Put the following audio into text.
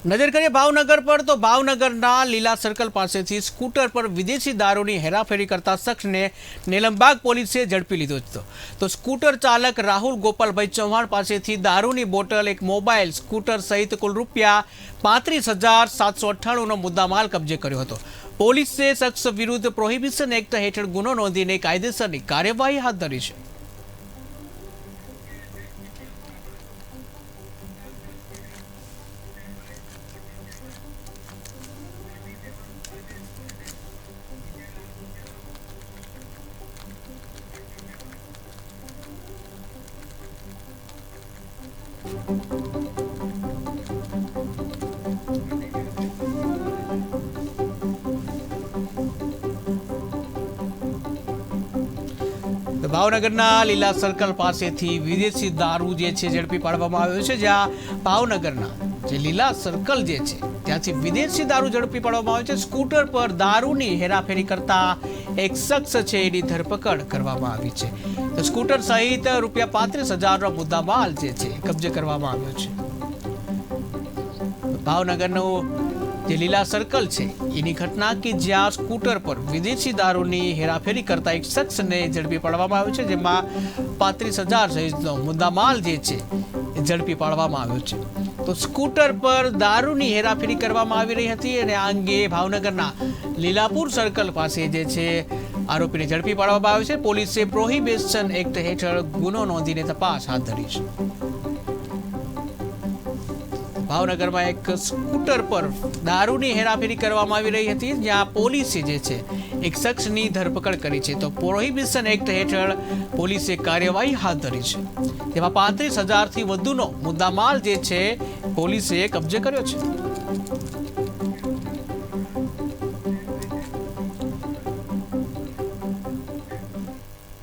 નજર કરીએ ભાવનગર પર તો ભાવનગરના લીલા સર્કલ પાસેથી સ્કૂટર પર વિદેશી દારૂની હેરાફેરી કરતા શખ્સને નીલમબાગ પોલીસે ઝડપી લીધો હતો। તો સ્કૂટર ચાલક રાહુલ ગોપાલભાઈ ચૌહાણ પાસેથી દારૂની બોટલ, એક મોબાઈલ, સ્કૂટર સહિત કુલ રૂપિયા 35,798નો મુદ્દામાલ કબજે કર્યો હતો। પોલીસે શખ્સ વિરુદ્ધ પ્રોહિબિશન એક્ટ હેઠળ ગુનો નોંધીને કાયદેસરની કાર્યવાહી હાથ ધરી છે। ભાવનગરના લીલા સર્કલ પાસેથી વિદેશી દારૂ જે છે ઝડપી પાડવામાં આવ્યો છે। જ્યાં ભાવનગરના જે લીલા સર્કલ જે છે ત્યાંથી વિદેશી દારૂ ઝડપી પાડવામાં આવ્યો છે। સ્કૂટર પર દારૂની હેરાફેરી કરતા એક શખ્સ છે એની ધરપકડ કરવામાં આવી છે। તો સ્કૂટર સહિત રૂપિયા 35,000નો મુદ્દામાલ જે છે કબજે કરવામાં આવ્યો છે। ભાવનગરનો જે લીલા સર્કલ છે એની ઘટના કે જ્યાં સ્કૂટર પર વિદેશી દારૂની હેરાફેરી કરતા એક શખ્સને ઝડપી પાડવામાં આવ્યો છે, જેમાં 35,000 સહિતનો મુદ્દામાલ જે છે એ ઝડપી પાડવામાં આવ્યો છે। તો સ્કૂટર પર દારૂની હેરાફેરી કરવામાં આવી રહી હતી અને આ અંગે ભાવનગરના લીલાપુર સર્કલ પાસે જે છે આરોપીને ઝડપી પાડવામાં આવ્યો છે। પોલીસે પ્રોહિબિશન એક્ટ હેઠળ ગુનો નોંધીને તપાસ હાથ ધરી છે। ભાવનગરમાં એક સ્કૂટર પર દારૂની હેરાફેરી કરવામાં આવી રહી હતી, જ્યાં પોલીસે જે છે એક શખ્સની ધરપકડ કરી છે। તો પ્રોહિબિશન એક્ટ હેઠળ પોલીસે કાર્યવાહી હાથ ધરી છે, જેમાં 35,000થી વધુનો મુદ્દામાલ જે છે પોલીસે કબજે કર્યો છે।